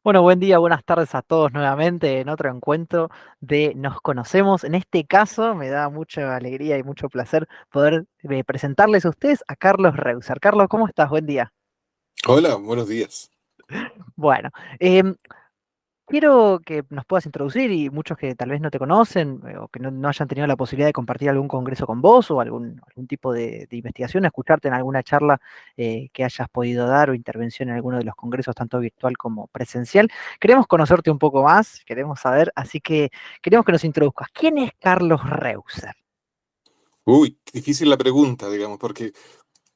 Bueno, buen día, buenas tardes a todos nuevamente en otro encuentro de Nos Conocemos. En este caso me da mucha alegría y mucho placer poder presentarles a ustedes a Carlos Reuser. Carlos, ¿cómo estás? Buen día. Hola, buenos días. Bueno, em, quiero que nos puedas introducir y muchos que tal vez no te conocen o que no hayan tenido la posibilidad de compartir algún congreso con vos o algún tipo de investigación, escucharte en alguna charla que hayas podido dar o intervención en alguno de los congresos, tanto virtual como presencial. Queremos conocerte un poco más, queremos saber, así que queremos que nos introduzcas. ¿Quién es Carlos Reuser? Uy, qué difícil la pregunta, digamos, porque,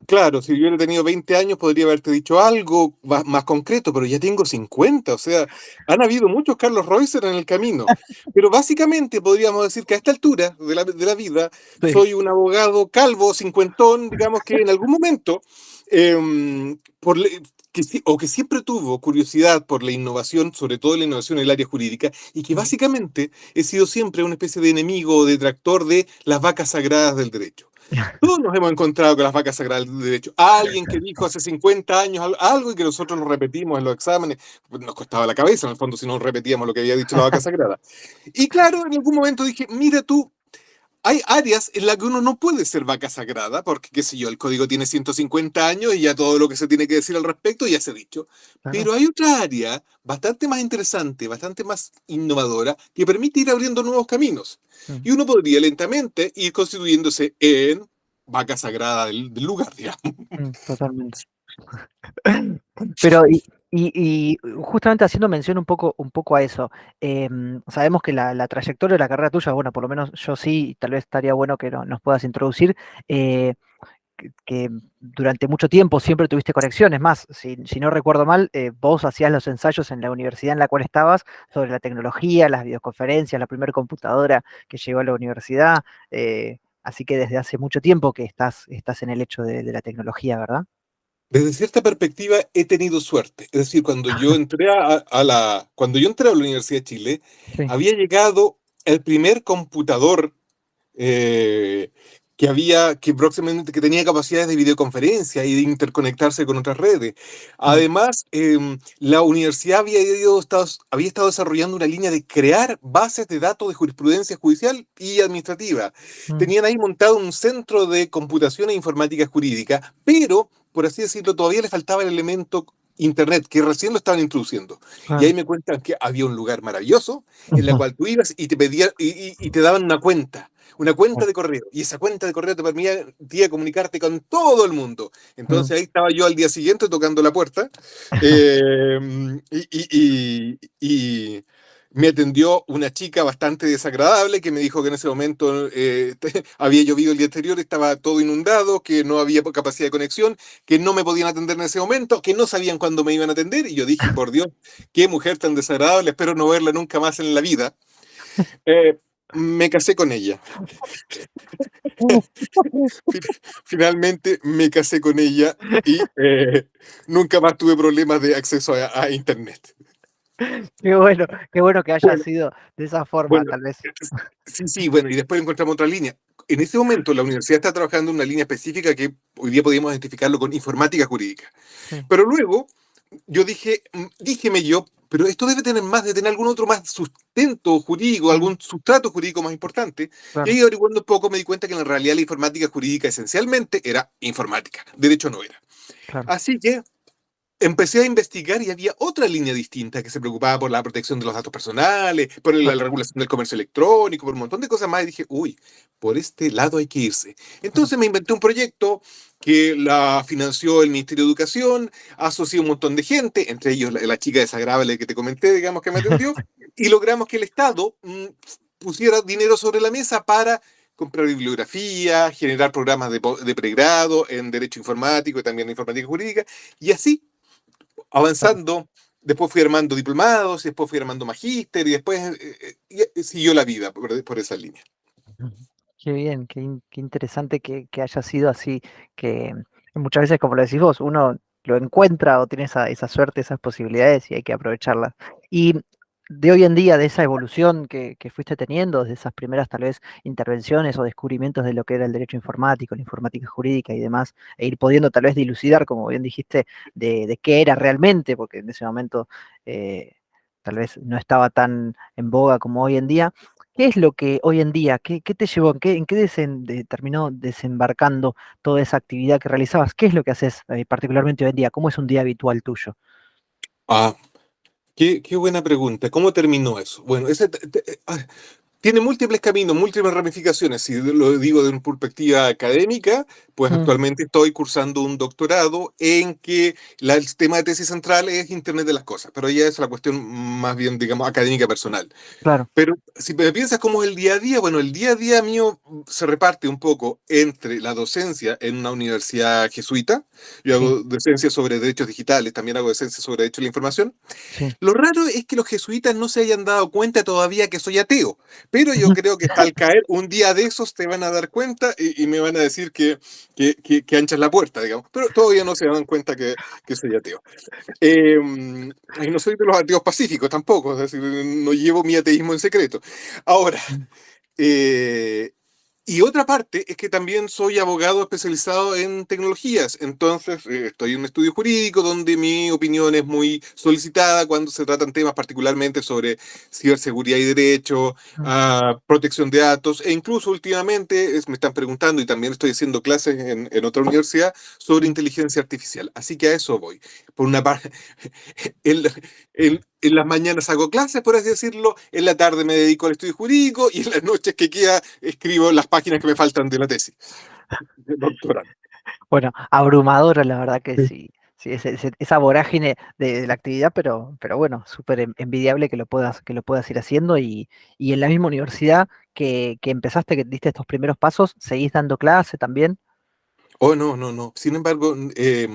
claro, si yo hubiera tenido 20 años podría haberte dicho algo más concreto, pero ya tengo 50, o sea, han habido muchos Carlos Reuser en el camino. Pero básicamente podríamos decir que a esta altura de la vida Sí. soy un abogado calvo, cincuentón, digamos que en algún momento, por, que siempre tuvo curiosidad por la innovación, sobre todo la innovación en el área jurídica, y que Mm. básicamente he sido siempre una especie de enemigo o detractor de las vacas sagradas del derecho. Todos nos hemos encontrado con las vacas sagradas del derecho. Alguien que dijo hace 50 años algo y que nosotros lo repetimos en los exámenes, pues nos costaba la cabeza en el fondo si no repetíamos lo que había dicho la vaca sagrada. Y claro, en algún momento dije, mira tú, hay áreas en las que uno no puede ser vaca sagrada, porque, qué sé yo, el código tiene 150 años y ya todo lo que se tiene que decir al respecto ya se ha dicho. Claro. Pero hay otra área bastante más interesante, bastante más innovadora, que permite ir abriendo nuevos caminos. Mm. Y uno podría lentamente ir constituyéndose en vaca sagrada del lugar, digamos. Totalmente. Pero y justamente haciendo mención un poco a eso, sabemos que la trayectoria de la carrera tuya, bueno, por lo menos yo sí, y tal vez estaría bueno que nos puedas introducir, eh, que durante mucho tiempo siempre tuviste conexiones, más, si no recuerdo mal, vos hacías los ensayos en la universidad en la cual estabas sobre la tecnología, las videoconferencias, la primera computadora que llegó a la universidad, así que desde hace mucho tiempo que estás en el hecho de la tecnología, ¿verdad? Desde cierta perspectiva he tenido suerte. Es decir, cuando yo entré a la Universidad de Chile, Sí. había llegado el primer computador eh, que tenía capacidades de videoconferencia y de interconectarse con otras redes. Mm. Además, la universidad había estado desarrollando una línea de crear bases de datos de jurisprudencia judicial y administrativa. Mm. Tenían ahí montado un centro de computación e informática jurídica, pero, por así decirlo, todavía le faltaba el elemento Internet, que recién lo estaban introduciendo. Y ahí Claro. me cuentan que había un lugar maravilloso en la Ujú. cual tú ibas y te pedían y te daban una cuenta de correo, y esa cuenta de correo te permitía comunicarte con todo el mundo. Mm. Entonces ahí estaba yo al día siguiente tocando la puerta, eh, y me atendió una chica bastante desagradable que me dijo que en ese momento había llovido el día anterior, estaba todo inundado, que no había capacidad de conexión, que no me podían atender en ese momento, que no sabían cuándo me iban a atender, y yo dije, por Dios, qué mujer tan desagradable, espero no verla nunca más en la vida. Eh, Me casé con ella. Finalmente me casé con ella y nunca más tuve problemas de acceso a Internet. Qué bueno que haya Bueno, sido de esa forma, bueno, tal vez. sí, sí, bueno, y después encontramos otra línea. En ese momento la universidad está trabajando en una línea específica que hoy día podríamos identificarlo con informática jurídica. Sí. Pero luego yo dije, díjeme yo, pero esto debe tener más, de tener algún otro más sustento jurídico, Mm. algún sustrato jurídico más importante. Y Claro. ahí averiguando un poco me di cuenta que en realidad la informática jurídica esencialmente era informática, derecho no era. Claro. Así que empecé a investigar y había otra línea distinta que se preocupaba por la protección de los datos personales, por la Claro. regulación del comercio electrónico, por un montón de cosas más. Y dije, uy, por este lado hay que irse. Mm. Entonces me inventé un proyecto que la financió el Ministerio de Educación, asocié un montón de gente, entre ellos la chica desagradable que te comenté, digamos, que me atendió, y logramos que el Estado pusiera dinero sobre la mesa para comprar bibliografía, generar programas de pregrado en Derecho Informático y también en Informática Jurídica, y así Claro. avanzando, después fui armando diplomados, y después fui armando magíster, y después siguió la vida por esa línea. Ujú. Qué bien, qué interesante que haya sido así, que muchas veces, como lo decís vos, uno lo encuentra o tiene esa suerte, esas posibilidades y hay que aprovecharlas. Y de hoy en día, de esa evolución que fuiste teniendo, de esas primeras tal vez intervenciones o descubrimientos de lo que era el derecho informático, la informática jurídica y demás, e ir pudiendo tal vez dilucidar, como bien dijiste, de qué era realmente, porque en ese momento eh, tal vez no estaba tan en boga como hoy en día. ¿Qué es lo que hoy en día, qué te llevó, en qué terminó desembarcando toda esa actividad que realizabas? ¿Qué es lo que haces particularmente hoy en día? ¿Cómo es un día habitual tuyo? Ah, qué buena pregunta. ¿Cómo terminó eso? Bueno, tiene múltiples caminos, múltiples ramificaciones. Si lo digo de una perspectiva académica, pues Mm, actualmente estoy cursando un doctorado en que el tema de tesis central es Internet de las Cosas, pero ya es la cuestión más bien, digamos, académica personal. claro, Pero si me piensas cómo es el día a día, bueno, el día a día mío se reparte un poco entre la docencia en una universidad jesuita. Yo sí, hago docencia sobre derechos digitales, también hago docencia sobre derechos de la información. sí. Lo raro es que los jesuitas no se hayan dado cuenta todavía que soy ateo, pero yo creo que al caer un día de esos te van a dar cuenta y me van a decir que anchas la puerta, digamos, pero todavía no se dan cuenta que soy ateo. Eh, y no soy de los ateos pacíficos tampoco, es decir, no llevo mi ateísmo en secreto. Ahora, Mm, eh, y otra parte es que también soy abogado especializado en tecnologías, entonces estoy en un estudio jurídico donde mi opinión es muy solicitada cuando se tratan temas particularmente sobre ciberseguridad y derecho, mm, protección de datos, e incluso últimamente me están preguntando, y también estoy haciendo clases en otra universidad, sobre mm. inteligencia artificial. Así que a eso voy. Por una parte, en, en las mañanas hago clases, por así decirlo, en la tarde me dedico al estudio jurídico y en las noches que queda escribo las páginas que me faltan de la tesis doctoral. Bueno, abrumadora, la verdad que sí. Sí, esa vorágine de la actividad, pero bueno, súper envidiable que lo puedas ir haciendo y en la misma universidad que empezaste, que diste estos primeros pasos, ¿seguís dando clase también? Oh, no, no, no. Sin embargo, he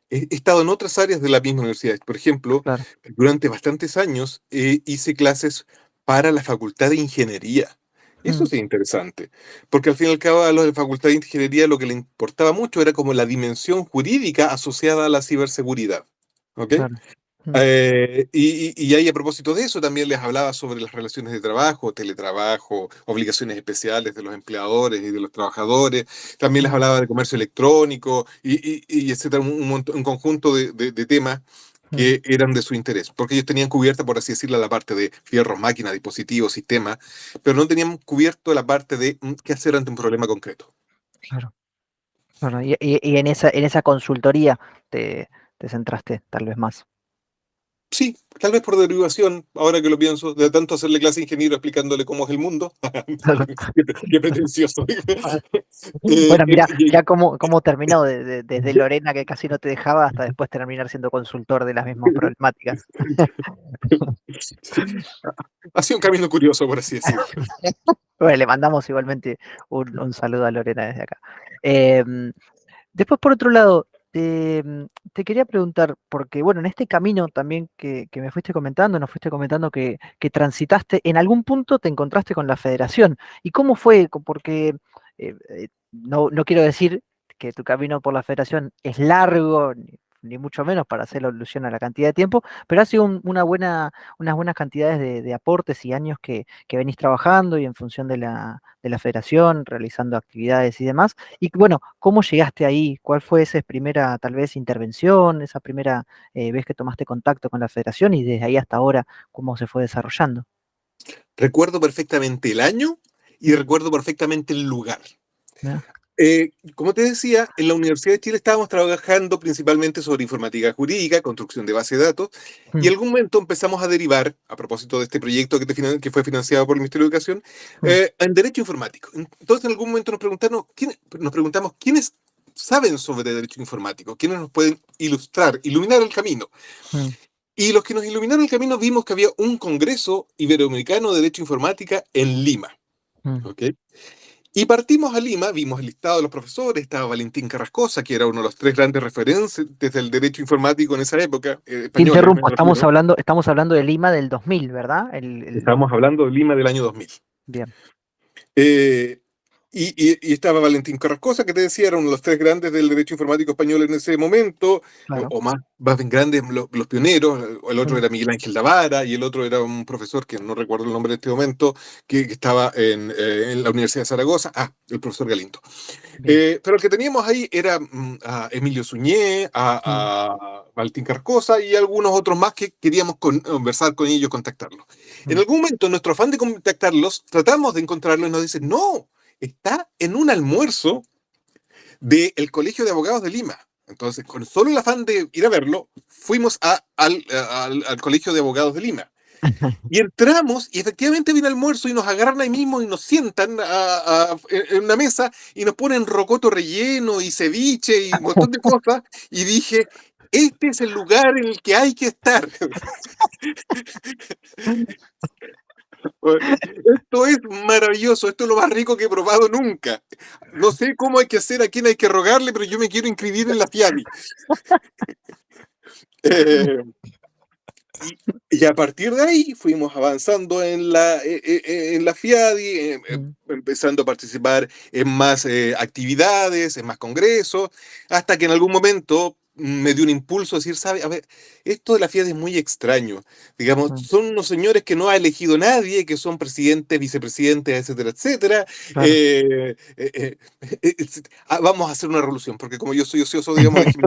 estado en otras áreas de la misma universidad. Por ejemplo, Claro. durante bastantes años hice clases para la Facultad de Ingeniería. Eso Mm, sí es interesante, porque al fin y al cabo a los de la Facultad de Ingeniería lo que le importaba mucho era como la dimensión jurídica asociada a la ciberseguridad. ¿Ok? claro. Mm, Y ahí a propósito de eso también les hablaba sobre las relaciones de trabajo, teletrabajo, obligaciones especiales de los empleadores y de los trabajadores. También les mm, hablaba de comercio electrónico y etcétera, un conjunto de temas mm, que eran de su interés, porque ellos tenían cubierta, por así decirlo, la parte de fierros, máquinas, dispositivos, sistemas, pero no tenían cubierto la parte de qué hacer ante un problema concreto. claro. Bueno, y en esa consultoría te centraste tal vez más. Sí, tal vez por derivación, ahora que lo pienso, de tanto hacerle clase a ingeniero explicándole cómo es el mundo. Qué pretencioso. Bueno, mira, Y- mira cómo terminó desde Lorena, que casi no te dejaba, hasta después terminar siendo consultor de las mismas problemáticas. Ha sido un camino curioso, por así decirlo. Bueno, le mandamos igualmente un saludo a Lorena desde acá. Em, Después, por otro lado, te quería preguntar, porque bueno, en este camino también que me fuiste comentando, nos fuiste comentando que transitaste, en algún punto te encontraste con la federación. ¿Y cómo fue? Porque no quiero decir que tu camino por la federación es largo, ni mucho menos para hacer alusión a la cantidad de tiempo, pero ha sido unas buenas cantidades de aportes y años que venís trabajando y en función de la federación, realizando actividades y demás. Y bueno, ¿cómo llegaste ahí? ¿Cuál fue esa primera, tal vez, intervención, esa primera vez que tomaste contacto con la federación y desde ahí hasta ahora, cómo se fue desarrollando? Recuerdo perfectamente el año y Mm, recuerdo perfectamente el lugar. mira, Como te decía, en la Universidad de Chile estábamos trabajando principalmente sobre informática jurídica, construcción de base de datos, y mm, en algún momento empezamos a derivar, a propósito de este proyecto que fue financiado por el Ministerio de Educación, mm, en Derecho Informático. Entonces, en algún momento nos preguntamos quiénes saben sobre Derecho Informático, quiénes nos pueden ilustrar, iluminar el camino. mm, Y los que nos iluminaron el camino vimos que había un Congreso Iberoamericano de Derecho Informática en Lima. mm. ¿Ok? Y partimos a Lima, vimos el listado de los profesores, estaba Valentín Carrascosa, que era uno de los tres grandes referentes del derecho informático en esa época, Te españoles me interrumpo, refiero. estamos hablando de Lima del 2000, ¿verdad? Estábamos hablando de Lima del año 2000. Bien. Eh, y estaba Valentín Carrascosa, que te decía, eran los tres grandes del derecho informático español en ese momento, Claro. o más bien grandes los pioneros. El otro Sí, era Miguel Ángel Davara y el otro era un profesor que no recuerdo el nombre en este momento, que estaba en la Universidad de Zaragoza, el profesor Galindo. bien. Pero el que teníamos ahí era a Emilio Suñé, Mm, a Valentín Carcosa y algunos otros más que queríamos conversar con ellos, contactarlos. En mm. algún momento, en nuestro afán de contactarlos, tratamos de encontrarlos y nos dicen, no, está en un almuerzo del Colegio de Abogados de Lima. Entonces, con solo el afán de ir a verlo, fuimos al Colegio de Abogados de Lima. Y entramos y efectivamente viene el almuerzo y nos agarran ahí mismo y nos sientan en una mesa y nos ponen rocoto relleno y ceviche y un montón de cosas. Y dije, este es el lugar en el que hay que estar. Esto es maravilloso, esto es lo más rico que he probado nunca. No sé cómo hay que hacer, a quién hay que rogarle, pero yo me quiero inscribir en la FIABI. Eh, Y, y a partir de ahí fuimos avanzando en la FIADI, Mm, empezando a participar en más actividades, en más congresos, hasta que en algún momento me dio un impulso a decir, ¿sabe? A ver, esto de la FIADI es muy extraño. Digamos, mm, son unos señores que no ha elegido nadie, que son presidentes, vicepresidentes, etcétera, etcétera. claro. Eh, eh, eh, Vamos a hacer una revolución, porque como yo soy ocioso, digamos, dije,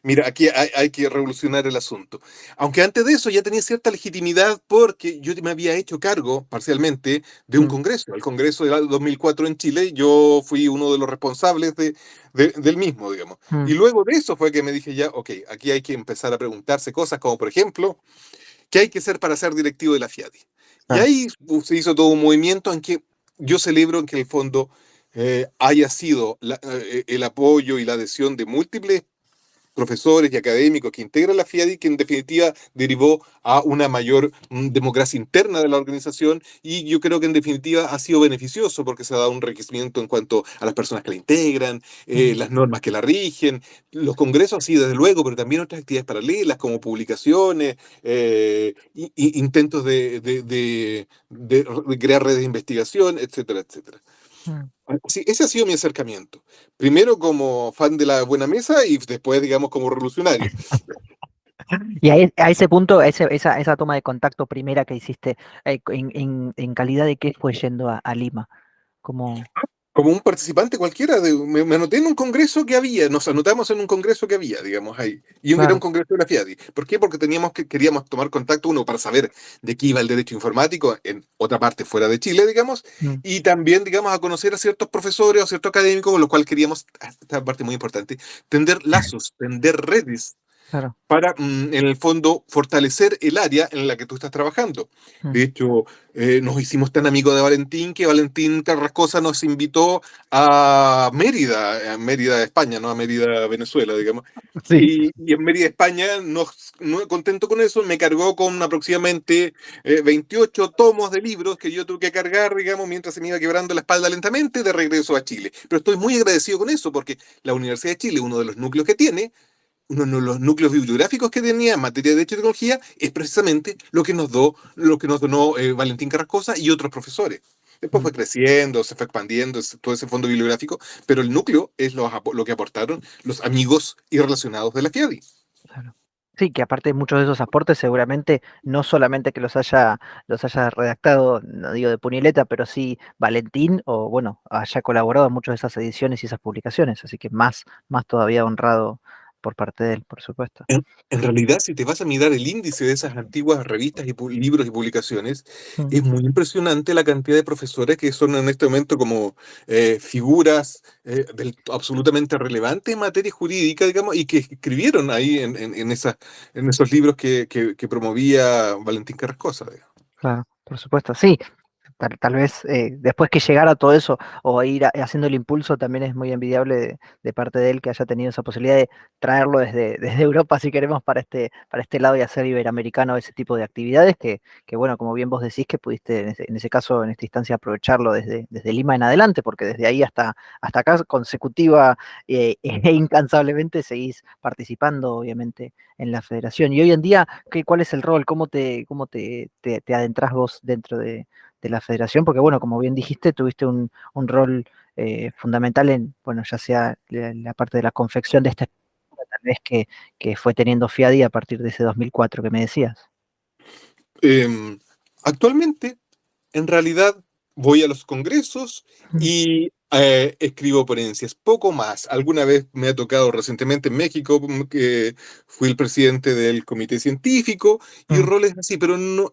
mira, aquí hay que revolucionar el asunto. Aunque antes de eso ya tenía cierta legitimidad porque yo me había hecho cargo parcialmente de un Mm, congreso, el Congreso del 2004 en Chile. Yo fui uno de los responsables del mismo, digamos. mm, Y luego de eso fue que me dije ya, ok, aquí hay que empezar a preguntarse cosas como, por ejemplo, ¿qué hay que hacer para ser directivo de la FIADI? Y claro. ahí se hizo todo un movimiento en que yo celebro que en el fondo haya sido el apoyo y la adhesión de múltiples profesores y académicos que integran la FIADI, que en definitiva derivó a una mayor democracia interna de la organización y yo creo que en definitiva ha sido beneficioso porque se ha dado un enriquecimiento en cuanto a las personas que la integran, Mm, las normas que la rigen, los congresos sí, desde luego, pero también otras actividades paralelas como publicaciones, intentos de crear redes de investigación, etcétera, etcétera. mm. Sí, ese ha sido mi acercamiento. Primero como fan de la buena mesa y después, digamos, como revolucionario. Y a ese punto, esa toma de contacto primera que hiciste, en calidad de qué fue yendo a Lima? Como, Como un participante cualquiera, me anoté en un congreso que había, nos anotamos en un congreso que había, digamos, ahí. Y era un claro. congreso de la FIADI. ¿Por qué? Porque queríamos tomar contacto, uno, para saber de qué iba el derecho informático en otra parte fuera de Chile, digamos, Mm, y también, digamos, a conocer a ciertos profesores o ciertos académicos, con lo cual queríamos, esta parte muy importante, tender lazos, tender redes claro. para, en el fondo, fortalecer el área en la que tú estás trabajando. Mm, De hecho, nos hicimos tan amigos de Valentín que Valentín Carrascosa nos invitó a Mérida, España, no a Mérida, Venezuela, digamos. sí. Y en Mérida, España, no contento con eso, me cargó con aproximadamente 28 tomos de libros que yo tuve que cargar, digamos, mientras se me iba quebrando la espalda lentamente de regreso a Chile. Pero estoy muy agradecido con eso porque la Universidad de Chile, uno de los núcleos que tiene, uno de los núcleos bibliográficos que tenía en materia de Derecho y Tecnología es precisamente lo que nos donó Valentín Carrascosa y otros profesores. Después Mm, fue creciendo, se fue expandiendo todo ese fondo bibliográfico, pero el núcleo es lo que aportaron los amigos y relacionados de la FIADI. claro. Sí, que aparte muchos de esos aportes seguramente no solamente que los haya redactado, no digo de puñileta, pero sí Valentín o bueno, haya colaborado en muchas de esas ediciones y esas publicaciones, así que más todavía honrado por parte de él, por supuesto. En realidad, si te vas a mirar el índice de esas antiguas revistas y libros y publicaciones, Mm, es muy impresionante la cantidad de profesores que son en este momento como figuras absolutamente relevantes en materia jurídica, digamos, y que escribieron ahí en esos libros que promovía Valentín Carrascosa, digamos. claro, por supuesto. Sí, tal vez después que llegara todo eso o ir haciendo el impulso también es muy envidiable de parte de él que haya tenido esa posibilidad de traerlo desde Europa, si queremos, para este lado y hacer iberoamericano ese tipo de actividades que bueno, como bien vos decís, que pudiste en ese caso, en esta instancia, aprovecharlo desde Lima en adelante, porque desde ahí hasta acá consecutiva e incansablemente seguís participando, obviamente, en la federación. Y hoy en día, ¿cuál es el rol? ¿Cómo te adentrás vos dentro de la federación, porque bueno, como bien dijiste, tuviste un rol fundamental en, bueno, ya sea la parte de la confección de esta tal vez que fue teniendo FIADI a partir de ese 2004 que me decías. Em, Actualmente, en realidad, voy a los congresos Mm, y escribo ponencias, poco más. Alguna vez me ha tocado recientemente en México, que fui el presidente del comité científico y mm, roles así, pero no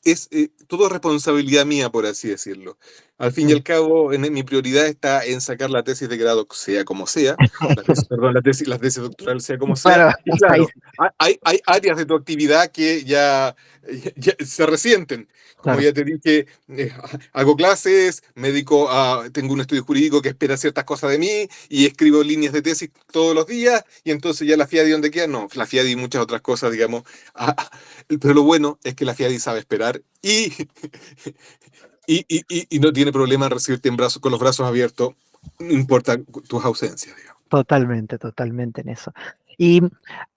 es todo responsabilidad mía, por así decirlo. Al fin y mm. al cabo, mi prioridad está en sacar la tesis de grado, sea como sea, perdón, la tesis doctoral, sea como sea. Claro, Y ahí, claro, hay áreas de tu actividad que ya se resienten. Como claro. ya te dije, hago clases, tengo un estudio jurídico que espera ciertas cosas de mí y escribo líneas de tesis todos los días y entonces ya la FIADI ¿dónde queda? No, la FIADI y muchas otras cosas, digamos. Pero lo bueno es que la FIADI sabe esperar y no tiene problema en recibirte con los brazos abiertos, no importa tus ausencias, digamos. Totalmente, totalmente en eso. Y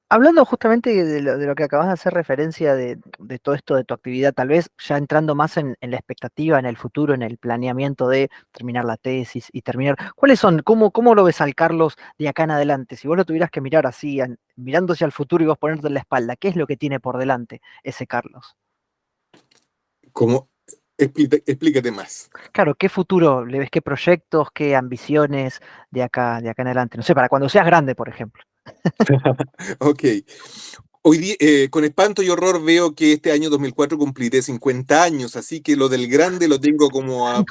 hablando justamente de lo que acabas de hacer referencia de todo esto de tu actividad, tal vez ya entrando más en la expectativa, en el futuro, en el planeamiento de terminar la tesis y terminar, ¿cuáles son, cómo lo ves al Carlos de acá en adelante? Si vos lo tuvieras que mirar así, mirándose al futuro y vos ponerte en la espalda, ¿qué es lo que tiene por delante ese Carlos? Como, explícate más. Claro, ¿qué futuro le ves? ¿Qué proyectos, qué ambiciones de acá en adelante? No sé, para cuando seas grande, por ejemplo. Ok. Hoy día, con espanto y horror veo que este año 2004 cumpliré 50 años, así que lo del grande lo tengo a-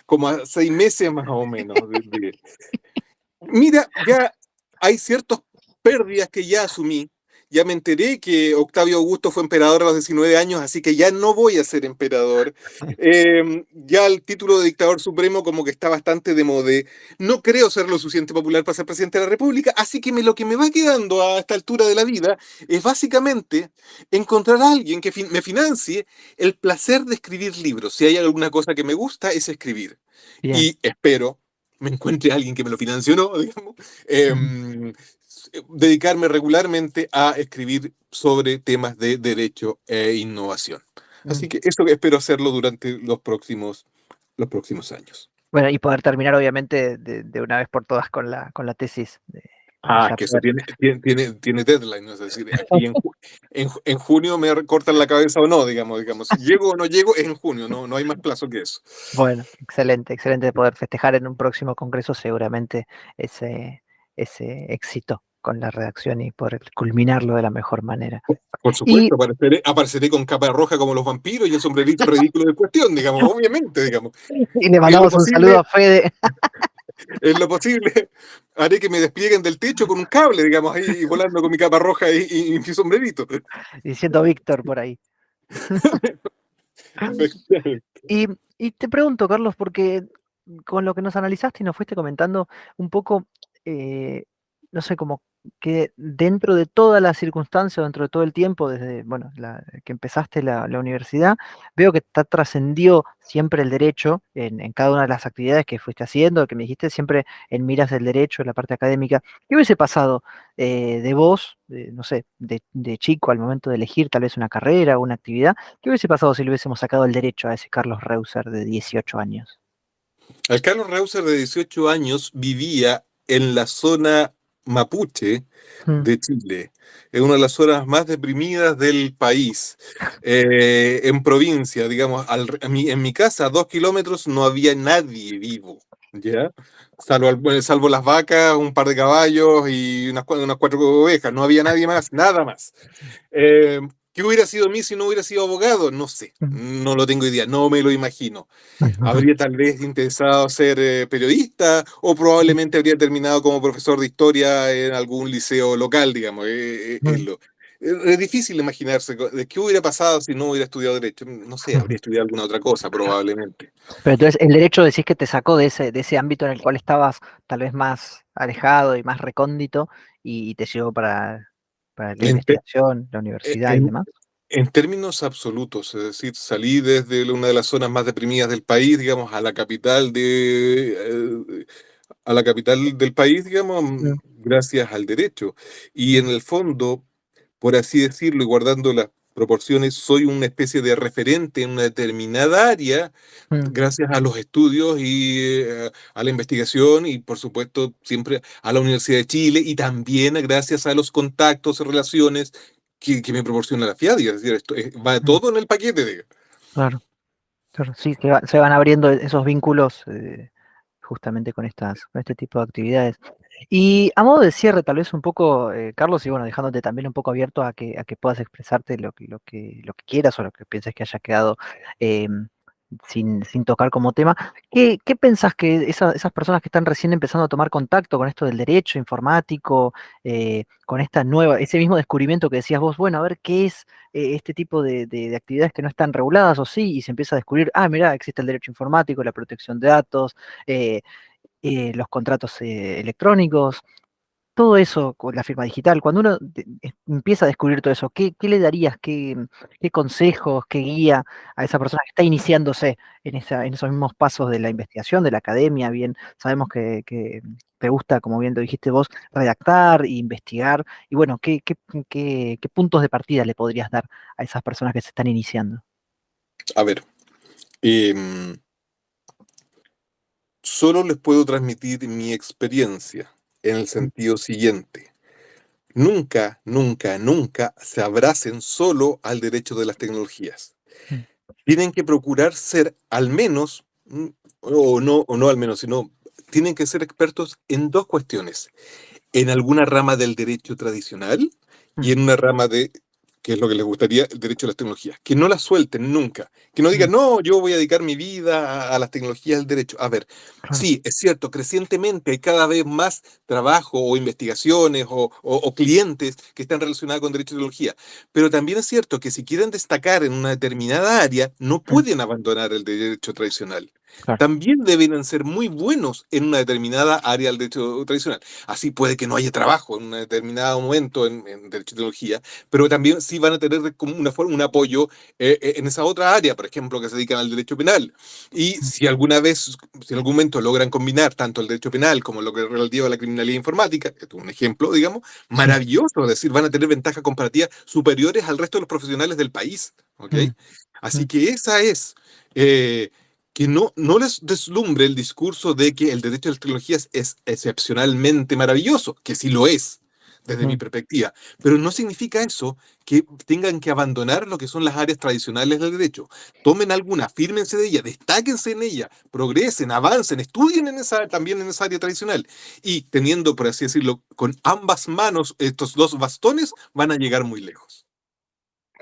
como a 6 meses más o menos. Mira, ya hay ciertas pérdidas que ya asumí. Ya me enteré que Octavio Augusto fue emperador a los 19 años, así que ya no voy a ser emperador. Ya el título de dictador supremo como que está bastante de modé. No creo ser lo suficiente popular para ser presidente de la República, así que lo que me va quedando a esta altura de la vida es básicamente encontrar a alguien que me financie el placer de escribir libros. Si hay alguna cosa que me gusta es escribir. Bien. Y espero me encuentre alguien que me lo financie o no, digamos, dedicarme regularmente a escribir sobre temas de derecho e innovación. Mm. Así que eso espero hacerlo durante los próximos años. Bueno, y poder terminar obviamente de una vez por todas con la tesis, de Ah, ya que eso poder. tiene deadline, ¿no? Es decir, aquí en junio me cortan la cabeza o no, digamos. Llego o no llego, es en junio, no hay más plazo que eso. Bueno, excelente, excelente de poder festejar en un próximo congreso seguramente ese, ese éxito con la redacción y poder culminarlo de la mejor manera. Por Y, supuesto, apareceré con capa roja como los vampiros y el sombrerito ridículo de cuestión, digamos, obviamente, digamos. y le Y mandamos un saludo a Fede en lo posible, haré que me desplieguen del techo con un cable, digamos, ahí volando con mi capa roja y mi sombrerito. diciendo Víctor por ahí. Y, y te pregunto, Carlos, porque con lo que nos analizaste y nos fuiste comentando un poco, eh, no sé, como que dentro de todas las circunstancias, dentro de todo el tiempo, desde, bueno, que empezaste la universidad, veo que te trascendió siempre el derecho en cada una de las actividades que fuiste haciendo, que me dijiste siempre en miras del derecho, en la parte académica. ¿Qué hubiese pasado de vos, no sé, de chico al momento de elegir tal vez una carrera o una actividad? ¿Qué hubiese pasado si le hubiésemos sacado el derecho a ese Carlos Reuser de 18 años? El Carlos Reuser, de 18 años, vivía en la zona mapuche Mm, de Chile, en una de las zonas más deprimidas del país, en provincia, digamos, en mi casa, a 2 kilómetros, no había nadie vivo, ¿ya? Bueno, salvo las vacas, un par de caballos y unas 4 ovejas, no había nadie más, nada más. Eh, ¿Qué hubiera sido mí si no hubiera sido abogado? No sé, mm, no lo tengo idea, no me lo imagino. mm, Habría tal vez interesado ser periodista o probablemente habría terminado como profesor de historia en algún liceo local, digamos. mm. Es difícil imaginarse de qué hubiera pasado si no hubiera estudiado derecho. No sé, habría estudiado alguna otra cosa probablemente. Pero entonces el derecho decís que te sacó de ese ámbito en el cual estabas tal vez más alejado y más recóndito y te llevó para la En, te- investigación, la universidad y en- demás. en términos absolutos, es decir, salí desde una de las zonas más deprimidas del país, digamos, a la capital del país, digamos, gracias al derecho. Y en el fondo, por así decirlo, y guardando proporciones, soy una especie de referente en una determinada área mm, gracias a los estudios y a la investigación y por supuesto siempre a la Universidad de Chile y también gracias a los contactos y relaciones que me proporciona la FIADI. Es decir, esto va mm, todo en el paquete, diga. claro, claro, sí, se van abriendo esos vínculos justamente con este tipo de actividades. Y a modo de cierre, tal vez un poco, Carlos, y bueno, dejándote también un poco abierto a que puedas expresarte lo que quieras o lo que pienses que haya quedado eh, sin tocar como tema. ¿Qué pensás que esas personas que están recién empezando a tomar contacto con esto del derecho informático, con esta nueva, ese mismo descubrimiento que decías vos, bueno, a ver qué es este tipo de actividades que no están reguladas o sí, y se empieza a descubrir, ah, mira, existe el derecho informático, la protección de datos, eh, los contratos electrónicos, todo eso con la firma digital, cuando uno empieza a descubrir todo eso, qué le darías, qué consejos, qué guía a esa persona que está iniciándose en esos mismos pasos de la investigación, de la academia? Bien, sabemos que te gusta, como bien lo dijiste vos, redactar e investigar, y bueno, qué puntos de partida le podrías dar a esas personas que se están iniciando? A ver, em, solo les puedo transmitir mi experiencia en el Mm, sentido siguiente. Nunca, nunca, nunca se abracen solo al derecho de las tecnologías. mm, Tienen que procurar ser al menos, o no al menos, sino tienen que ser expertos en dos cuestiones, en alguna rama del derecho tradicional y mm, en una rama de, que es lo que les gustaría, el derecho a las tecnologías. Que no las suelten nunca. Que no mm, digan, no, yo voy a dedicar mi vida a las tecnologías del derecho. A ver, claro, sí, es cierto, crecientemente hay cada vez más trabajo o investigaciones o clientes que están relacionados con derecho y tecnología. Pero también es cierto que si quieren destacar en una determinada área, no mm, pueden abandonar el derecho tradicional. claro, También deben ser muy buenos en una determinada área del derecho tradicional. Así puede que no haya trabajo en un determinado momento en derecho y tecnología, pero también sí van a tener como una forma, un apoyo en esa otra área, por ejemplo, que se dedican al derecho penal. Y mm, si alguna vez, si en algún momento logran combinar tanto el derecho penal como lo que es relativo a la criminalidad informática, que es un ejemplo, digamos, sí, maravilloso, es decir, van a tener ventajas comparativas superiores al resto de los profesionales del país, ¿ok? mm, Así mm, que esa es... eh, que no les deslumbre el discurso de que el derecho a las tecnologías es excepcionalmente maravilloso, que sí lo es, desde mi mm, perspectiva, pero no significa eso que tengan que abandonar lo que son las áreas tradicionales del derecho. Tomen alguna, fírmense de ella, destáquense en ella, progresen, avancen, estudien en esa, también en esa área tradicional. Y teniendo, por así decirlo, con ambas manos estos dos bastones, van a llegar muy lejos.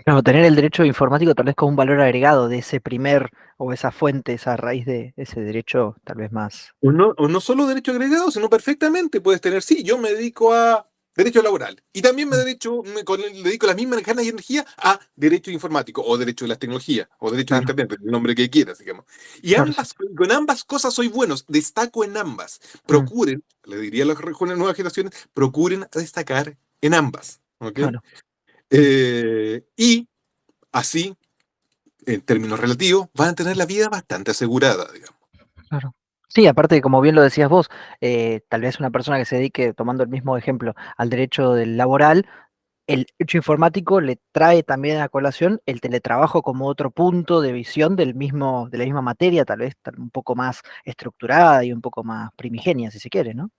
claro, tener el derecho informático tal vez como un valor agregado de ese primer o esa fuente, esa raíz de ese derecho tal vez más. O no solo derecho agregado, sino perfectamente puedes tener, sí, yo me dedico a derecho laboral y también Mm, le dedico las mismas ganas y energía a derecho informático o derecho de las tecnologías o derecho de claro, internet, el nombre que quieras, digamos. Y claro, sí. ambas, con ambas cosas soy buenos, destaco en ambas. Mm, Procuren, le diría a las nuevas generaciones, procuren destacar en ambas, ¿ok? claro. Mm, Y así, en términos relativos, van a tener la vida bastante asegurada, digamos. claro. Sí, aparte, como bien lo decías vos, tal vez una persona que se dedique, tomando el mismo ejemplo, al derecho del laboral, el hecho informático le trae también a colación el teletrabajo como otro punto de visión de la misma materia, tal vez un poco más estructurada y un poco más primigenia, si se quiere, ¿no?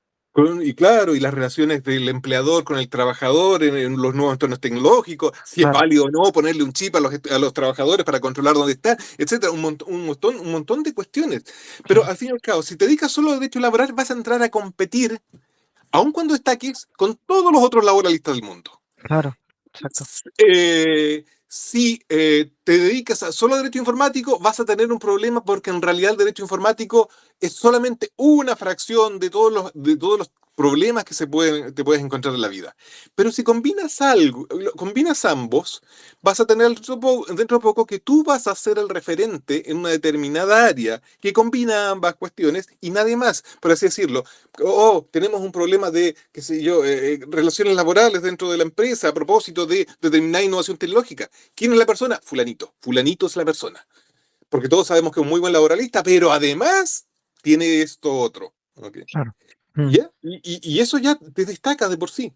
Y claro, y las relaciones del empleador con el trabajador en los nuevos entornos tecnológicos, si es Claro. válido o no ponerle un chip a los trabajadores para controlar dónde están, etcétera, un montón de cuestiones. Pero Claro, al fin y al cabo, si te dedicas solo al derecho laboral, vas a entrar a competir, aun cuando destaques, con todos los otros laboralistas del mundo. claro, exacto. Si te dedicas solo a derecho informático, vas a tener un problema porque en realidad el derecho informático es solamente una fracción de todos los problemas que te puedes encontrar en la vida. Pero si combinas algo, combinas ambos, vas a tener dentro de poco que tú vas a ser el referente en una determinada área que combina ambas cuestiones y nadie más, por así decirlo. Tenemos un problema de, qué sé yo, relaciones laborales dentro de la empresa a propósito de determinada innovación tecnológica. ¿Quién es la persona? Fulanito. Fulanito es la persona. Porque todos sabemos que es un muy buen laboralista, pero además tiene esto otro. ¿Ok? Claro. Mm, ¿Ya? Y eso ya te destaca de por sí.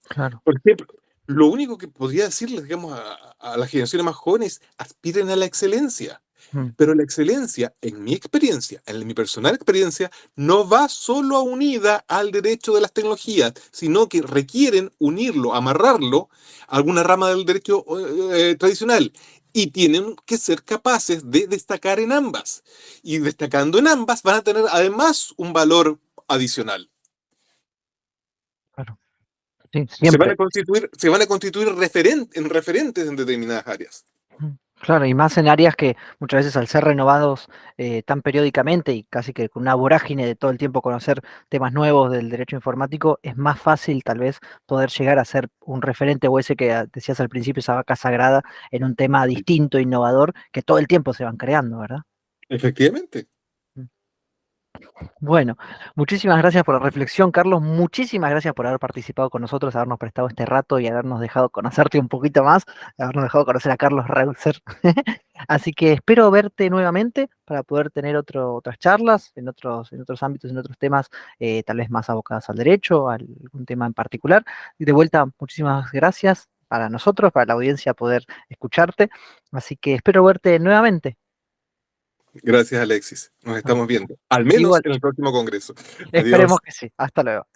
claro. Por ejemplo, Lo único que podría decirles, digamos, a las generaciones más jóvenes, aspiren a la excelencia. Mm, Pero la excelencia, en mi experiencia, en mi personal experiencia, no va solo unida al derecho de las tecnologías, sino que requieren unirlo, amarrarlo a alguna rama del derecho tradicional. Y tienen que ser capaces de destacar en ambas. Y destacando en ambas van a tener además un valor adicional. claro, sí, siempre. Se van a constituir en referentes en determinadas áreas. Claro, y más en áreas que muchas veces al ser renovados tan periódicamente y casi que con una vorágine de todo el tiempo conocer temas nuevos del derecho informático, es más fácil tal vez poder llegar a ser un referente o ese que decías al principio, esa vaca sagrada en un tema distinto, innovador, que todo el tiempo se van creando, ¿verdad? Efectivamente. Bueno, muchísimas gracias por la reflexión, Carlos. Muchísimas gracias por haber participado con nosotros, habernos prestado este rato y habernos dejado conocerte un poquito más, habernos dejado conocer a Carlos Reuser. Así que espero verte nuevamente para poder tener otras charlas en otros ámbitos, en otros temas, tal vez más abocados al derecho, a algún tema en particular. Y de vuelta, muchísimas gracias para nosotros, para la audiencia poder escucharte. Así que espero verte nuevamente. Gracias, Alexis. Nos Bueno, estamos viendo, al menos igual, en el próximo congreso. esperemos Adiós. que sí. Hasta luego.